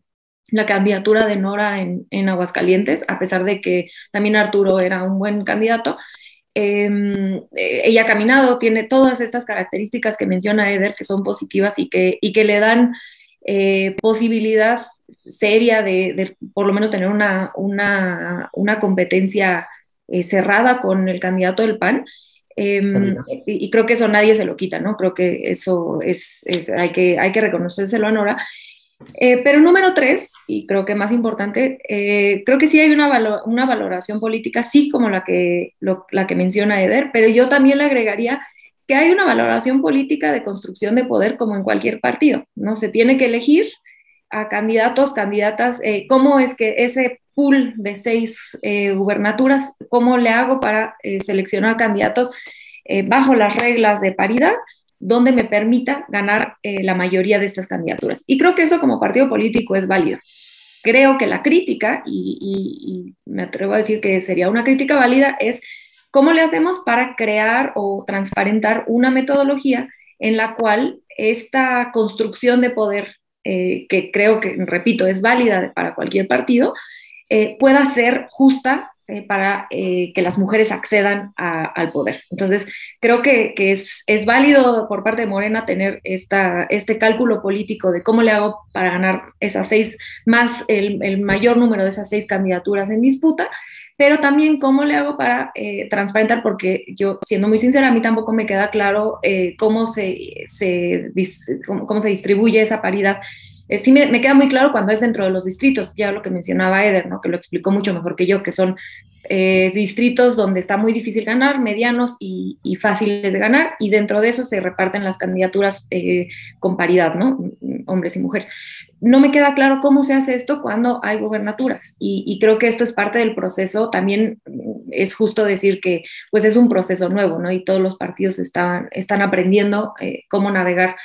Speaker 2: candidatura de Nora en Aguascalientes, a pesar de que también Arturo era un buen candidato. Ella ha caminado, tiene todas estas características que menciona Eder, que son positivas y que le dan posibilidad seria de por lo menos tener una competencia cerrada con el candidato del PAN. Y creo que eso nadie se lo quita, ¿no? Creo que eso hay que reconocérselo a Nora. Pero número 3, y creo que más importante, creo que sí hay una valoración política, sí, como la que menciona Eder, pero yo también le agregaría que hay una valoración política de construcción de poder como en cualquier partido, ¿no? Se tiene que elegir a candidatos, candidatas, cómo es que ese pool de 6 gubernaturas, cómo le hago para seleccionar candidatos bajo las reglas de paridad, donde me permita ganar la mayoría de estas candidaturas. Y creo que eso como partido político es válido. Creo que la crítica, y me atrevo a decir que sería una crítica válida, es cómo le hacemos para crear o transparentar una metodología en la cual esta construcción de poder, que creo que, repito, es válida para cualquier partido, pueda ser justa para que las mujeres accedan al poder. Entonces, creo que es válido por parte de Morena tener este cálculo político de cómo le hago para ganar esas 6, más el mayor número de esas 6 candidaturas en disputa, pero también cómo le hago para transparentar, porque yo, siendo muy sincera, a mí tampoco me queda claro cómo se distribuye esa paridad. Sí me queda muy claro cuando es dentro de los distritos, ya lo que mencionaba Eder, ¿no? Que lo explicó mucho mejor que yo, que son distritos donde está muy difícil ganar, medianos y fáciles de ganar, y dentro de eso se reparten las candidaturas con paridad, ¿no? Hombres y mujeres. No me queda claro cómo se hace esto cuando hay gubernaturas, y creo que esto es parte del proceso. También es justo decir que pues es un proceso nuevo, ¿no? Y todos los partidos están aprendiendo cómo navegar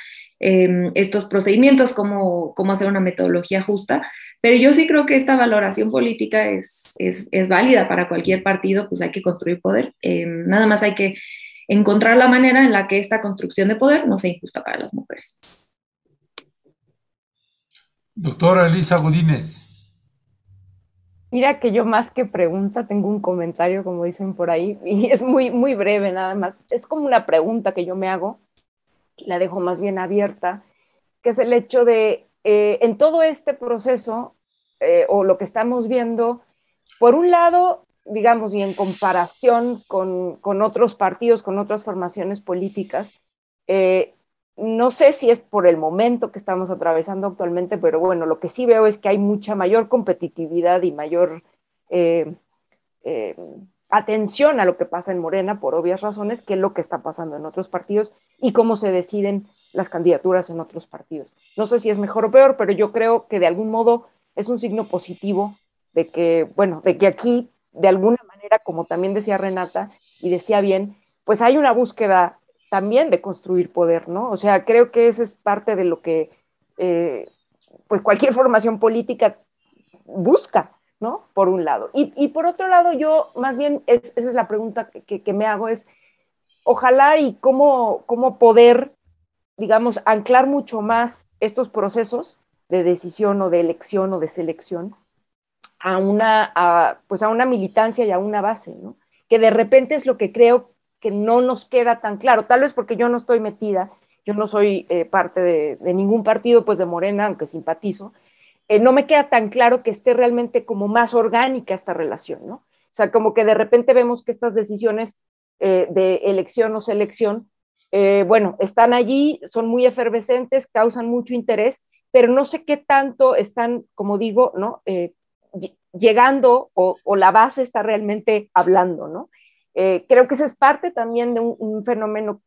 Speaker 2: estos procedimientos, cómo hacer una metodología justa, pero yo sí creo que esta valoración política es válida para cualquier partido. Pues hay que construir poder, nada más hay que encontrar la manera en la que esta construcción de poder no sea injusta para las mujeres.
Speaker 5: Doctora Elisa Godínez.
Speaker 3: Mira que yo más que pregunta tengo un comentario, como dicen por ahí, y es muy, muy breve nada más. Es como una pregunta que yo me hago, la dejo más bien abierta, que es el hecho de, en todo este proceso, o lo que estamos viendo, por un lado, digamos, y en comparación con otros partidos, con otras formaciones políticas, no sé si es por el momento que estamos atravesando actualmente, pero bueno, lo que sí veo es que hay mucha mayor competitividad y mayor atención a lo que pasa en Morena, por obvias razones, que es lo que está pasando en otros partidos y cómo se deciden las candidaturas en otros partidos. No sé si es mejor o peor, pero yo creo que de algún modo es un signo positivo de que, bueno, de que aquí, de alguna manera, como también decía Renata, y decía bien, pues hay una búsqueda también de construir poder, ¿no? O sea, creo que eso es parte de lo que pues cualquier formación política busca, ¿no? Por un lado. Y por otro lado, yo más bien, esa es la pregunta que me hago, es ojalá y cómo poder, digamos, anclar mucho más estos procesos de decisión o de elección o de selección a una militancia y a una base, ¿no? Que de repente es lo que creo que no nos queda tan claro, tal vez porque yo no estoy metida, yo no soy parte de ningún partido, pues de Morena, aunque simpatizo, no me queda tan claro que esté realmente como más orgánica esta relación, ¿no? O sea, como que de repente vemos que estas decisiones de elección o selección, bueno, están allí, son muy efervescentes, causan mucho interés, pero no sé qué tanto están, como digo, ¿no? Llegando o la base está realmente hablando, ¿no? Creo que eso es parte también de un fenómeno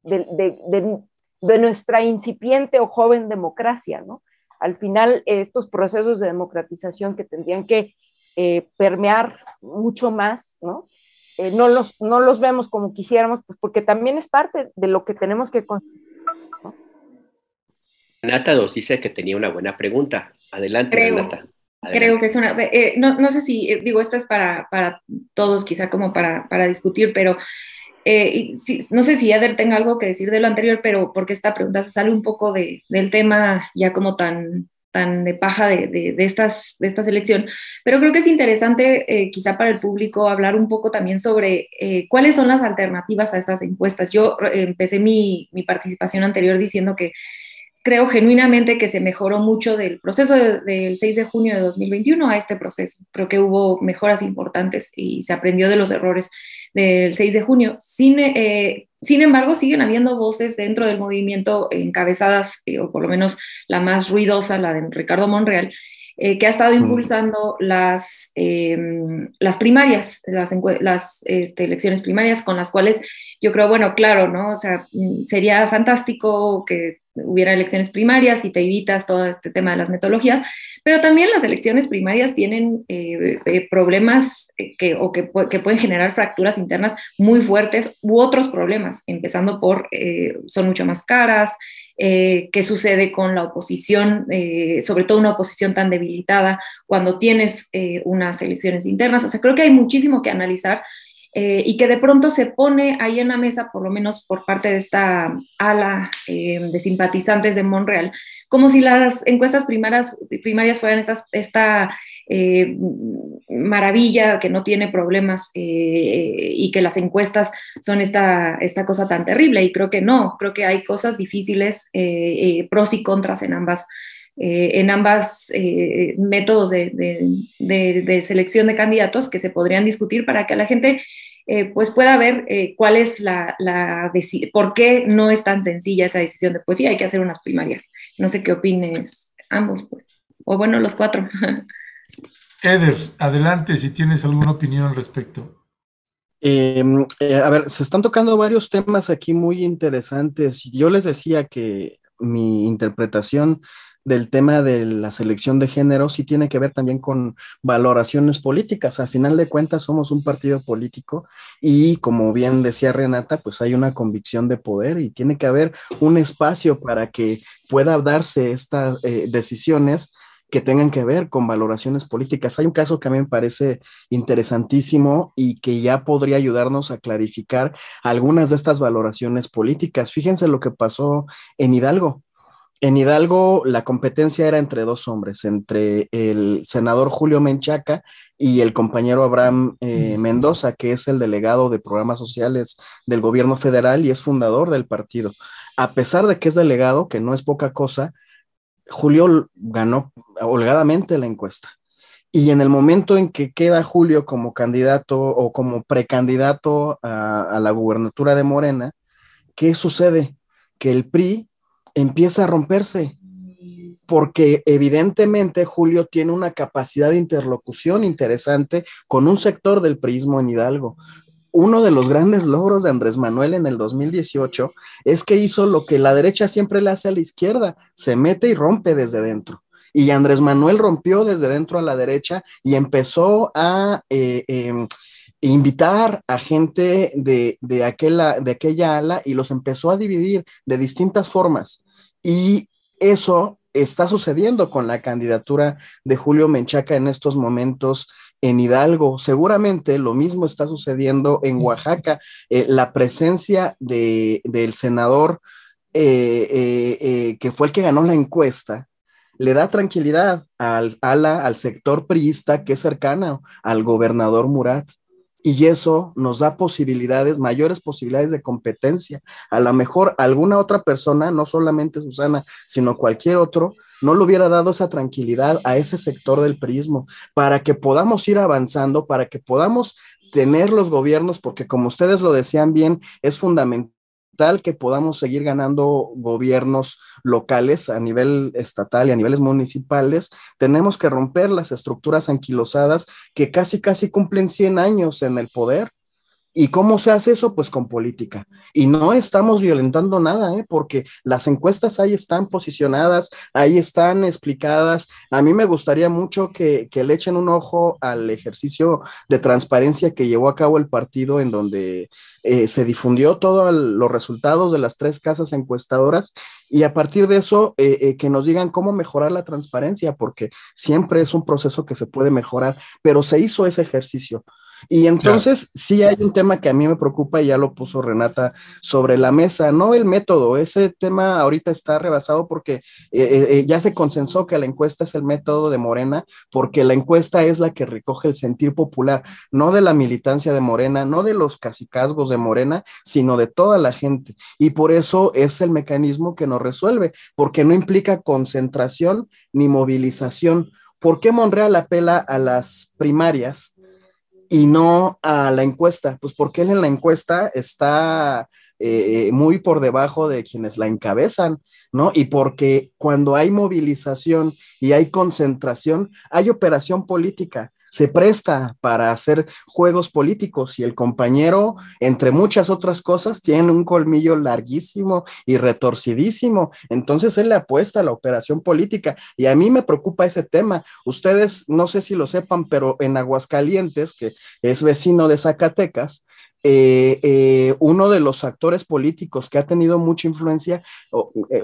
Speaker 3: de nuestra incipiente o joven democracia, ¿no? Al final, estos procesos de democratización que tendrían que permear mucho más, ¿no? No los vemos como quisiéramos, pues porque también es parte de lo que tenemos que construir, ¿no?
Speaker 1: Renata nos dice que tenía una buena pregunta. Adelante, Renata.
Speaker 2: Creo que es una, no sé si, digo, esto es para todos, quizá como para discutir, pero no sé si Eder tenga algo que decir de lo anterior, pero porque esta pregunta se sale un poco del tema ya como tan de paja de esta elección, pero creo que es interesante quizá para el público hablar un poco también sobre cuáles son las alternativas a estas encuestas. Yo empecé mi participación anterior diciendo que creo genuinamente que se mejoró mucho del proceso del 6 de junio de 2021 a este proceso. Creo que hubo mejoras importantes y se aprendió de los errores del 6 de junio. Sin embargo, siguen habiendo voces dentro del movimiento encabezadas, o por lo menos la más ruidosa, la de Ricardo Monreal, que ha estado impulsando las primarias, las elecciones primarias, con las cuales yo creo, bueno, claro, ¿no? O sea, sería fantástico que hubiera elecciones primarias y te evitas todo este tema de las metodologías, pero también las elecciones primarias tienen problemas que pueden generar fracturas internas muy fuertes u otros problemas, empezando por son mucho más caras, qué sucede con la oposición, sobre todo una oposición tan debilitada cuando tienes unas elecciones internas. O sea, creo que hay muchísimo que analizar. Y que de pronto se pone ahí en la mesa, por lo menos por parte de esta ala de simpatizantes de Monreal, como si las encuestas primarias fueran esta maravilla que no tiene problemas y que las encuestas son esta cosa tan terrible. Y creo que no, creo que hay cosas difíciles, pros y contras en ambas métodos de selección de candidatos que se podrían discutir para que la gente pues pueda ver cuál es por qué no es tan sencilla esa decisión de, pues sí, hay que hacer unas primarias. No sé qué opines ambos, pues, o bueno, los cuatro.
Speaker 5: Eder, adelante si tienes alguna opinión al respecto.
Speaker 4: A ver, se están tocando varios temas aquí muy interesantes. Yo les decía que mi interpretación del tema de la selección de género sí tiene que ver también con valoraciones políticas. A final de cuentas somos un partido político y como bien decía Renata, pues hay una convicción de poder y tiene que haber un espacio para que pueda darse estas decisiones que tengan que ver con valoraciones políticas. Hay un caso que a mí me parece interesantísimo y que ya podría ayudarnos a clarificar algunas de estas valoraciones políticas. Fíjense lo que pasó en Hidalgo. En Hidalgo la competencia era entre dos hombres, entre el senador Julio Menchaca y el compañero Abraham Mendoza, que es el delegado de programas sociales del gobierno federal y es fundador del partido. A pesar de que es delegado, que no es poca cosa, Julio ganó holgadamente la encuesta. Y en el momento en que queda Julio como candidato o como precandidato a la gubernatura de Morena, ¿qué sucede? Que el PRI empieza a romperse, porque evidentemente Julio tiene una capacidad de interlocución interesante con un sector del priismo en Hidalgo. Uno de los grandes logros de Andrés Manuel en el 2018 es que hizo lo que la derecha siempre le hace a la izquierda, se mete y rompe desde dentro. Y Andrés Manuel rompió desde dentro a la derecha y empezó a invitar a gente de aquella ala y los empezó a dividir de distintas formas. Y eso está sucediendo con la candidatura de Julio Menchaca en estos momentos en Hidalgo. Seguramente lo mismo está sucediendo en Oaxaca. La presencia del senador que fue el que ganó la encuesta, le da tranquilidad al sector priista que es cercano al gobernador Murat. Y eso nos da posibilidades, mayores posibilidades de competencia. A lo mejor alguna otra persona, no solamente Susana, sino cualquier otro, no le hubiera dado esa tranquilidad a ese sector del priismo, para que podamos ir avanzando, para que podamos tener los gobiernos, porque como ustedes lo decían bien, es fundamental que podamos seguir ganando gobiernos locales a nivel estatal y a niveles municipales. Tenemos que romper las estructuras anquilosadas que casi cumplen 100 años en el poder. ¿Y cómo se hace eso? Pues con política. Y no estamos violentando nada, porque las encuestas ahí están posicionadas, ahí están explicadas. A mí me gustaría mucho que le echen un ojo al ejercicio de transparencia que llevó a cabo el partido, en donde se difundió todos los resultados de las 3 casas encuestadoras, y a partir de eso que nos digan cómo mejorar la transparencia, porque siempre es un proceso que se puede mejorar, pero se hizo ese ejercicio. Y entonces sí hay un tema que a mí me preocupa, y ya lo puso Renata sobre la mesa, no el método. Ese tema ahorita está rebasado porque ya se consensó que la encuesta es el método de Morena, porque la encuesta es la que recoge el sentir popular, no de la militancia de Morena, no de los cacicazgos de Morena, sino de toda la gente. Y por eso es el mecanismo que nos resuelve, porque no implica concentración ni movilización. ¿Por qué Monreal apela a las primarias y no a la encuesta? Pues porque él en la encuesta está muy por debajo de quienes la encabezan, ¿no? Y porque cuando hay movilización y hay concentración, hay operación política, se presta para hacer juegos políticos, y el compañero, entre muchas otras cosas, tiene un colmillo larguísimo y retorcidísimo. Entonces él le apuesta a la operación política, y a mí me preocupa ese tema. Ustedes no sé si lo sepan, pero en Aguascalientes, que es vecino de Zacatecas, uno de los actores políticos que ha tenido mucha influencia,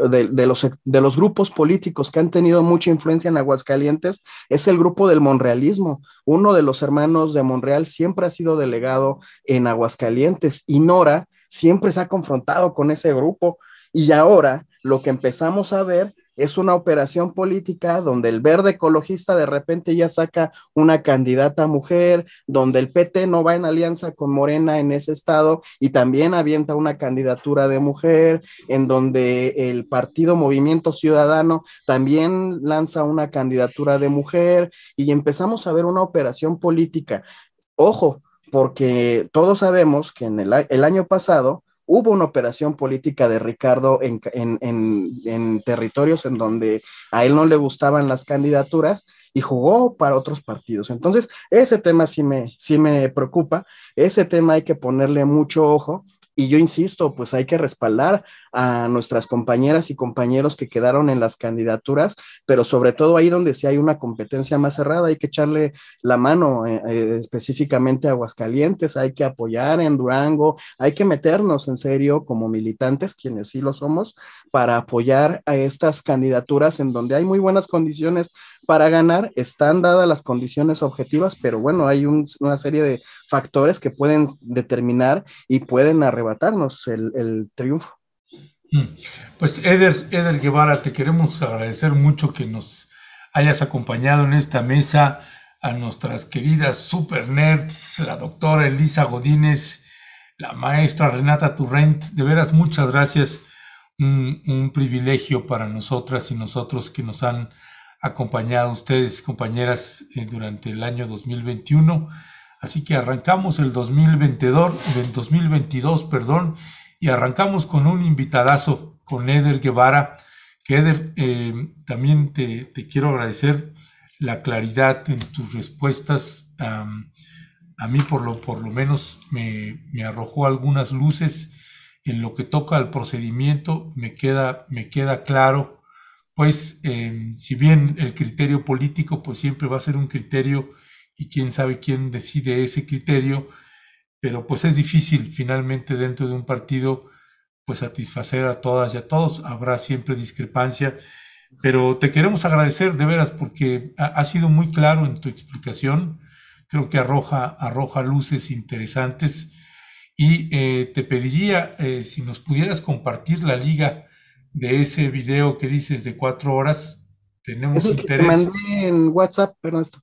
Speaker 4: de los grupos políticos que han tenido mucha influencia en Aguascalientes, es el grupo del monrealismo. Uno de los hermanos de Monreal siempre ha sido delegado en Aguascalientes, y Nora siempre se ha confrontado con ese grupo, y ahora lo que empezamos a ver es una operación política donde el Verde Ecologista de repente ya saca una candidata mujer, donde el PT no va en alianza con Morena en ese estado y también avienta una candidatura de mujer, en donde el partido Movimiento Ciudadano también lanza una candidatura de mujer, y empezamos a ver una operación política. Ojo, porque todos sabemos que en el año pasado hubo una operación política de Ricardo en territorios en donde a él no le gustaban las candidaturas, y jugó para otros partidos. Entonces, ese tema sí me preocupa, ese tema hay que ponerle mucho ojo. Y yo insisto, pues hay que respaldar a nuestras compañeras y compañeros que quedaron en las candidaturas, pero sobre todo ahí donde sí hay una competencia más cerrada, hay que echarle la mano, específicamente a Aguascalientes, hay que apoyar en Durango, hay que meternos en serio como militantes, quienes sí lo somos, para apoyar a estas candidaturas en donde hay muy buenas condiciones para ganar. Están dadas las condiciones objetivas, pero bueno, hay una serie de factores que pueden determinar y pueden arrebatarnos el triunfo.
Speaker 5: Pues Eder Guevara, te queremos agradecer mucho que nos hayas acompañado en esta mesa, a nuestras queridas super nerds, la doctora Elisa Godínez, la maestra Renata Turrent. De veras, muchas gracias. Un privilegio para nosotras y nosotros que nos han acompañado ustedes, compañeras, durante el año 2021. Así que arrancamos el 2022, y arrancamos con un invitadazo, con Eder Guevara, que Eder, también te quiero agradecer la claridad en tus respuestas. A mí por lo menos me arrojó algunas luces en lo que toca al procedimiento. Me queda claro, pues, si bien el criterio político pues siempre va a ser un criterio, y quién sabe quién decide ese criterio, pero pues es difícil finalmente dentro de un partido pues satisfacer a todas y a todos. Habrá siempre discrepancia, Pero te queremos agradecer de veras porque ha sido muy claro en tu explicación. Creo que arroja luces interesantes y te pediría si nos pudieras compartir la liga de ese video que dices de 4 horas. Tenemos
Speaker 4: Es el que te
Speaker 5: interés.
Speaker 4: mandé en WhatsApp, Ernesto.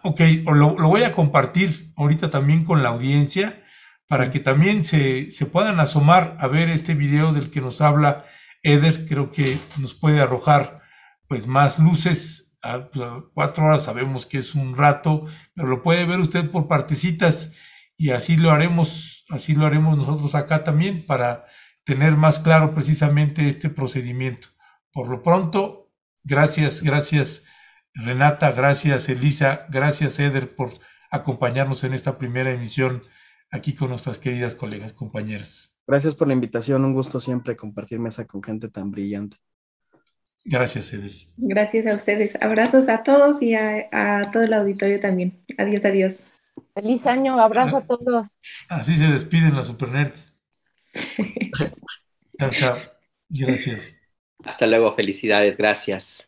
Speaker 5: Ok, lo voy a compartir ahorita también con la audiencia para que también se puedan asomar a ver este video del que nos habla Eder. Creo que nos puede arrojar pues más luces. A 4 horas sabemos que es un rato, pero lo puede ver usted por partecitas y así lo haremos nosotros acá también para tener más claro precisamente este procedimiento. Por lo pronto, gracias Renata, gracias Elisa, gracias Eder por acompañarnos en esta primera emisión aquí con nuestras queridas colegas, compañeras.
Speaker 4: Gracias por la invitación, un gusto siempre compartir mesa con gente tan brillante.
Speaker 5: Gracias, Eder.
Speaker 2: Gracias a ustedes. Abrazos a todos y a todo el auditorio también. Adiós, adiós.
Speaker 3: Feliz año, abrazo a todos.
Speaker 5: Así se despiden las supernerds. Chao, chao. Gracias.
Speaker 1: Hasta luego, felicidades, gracias.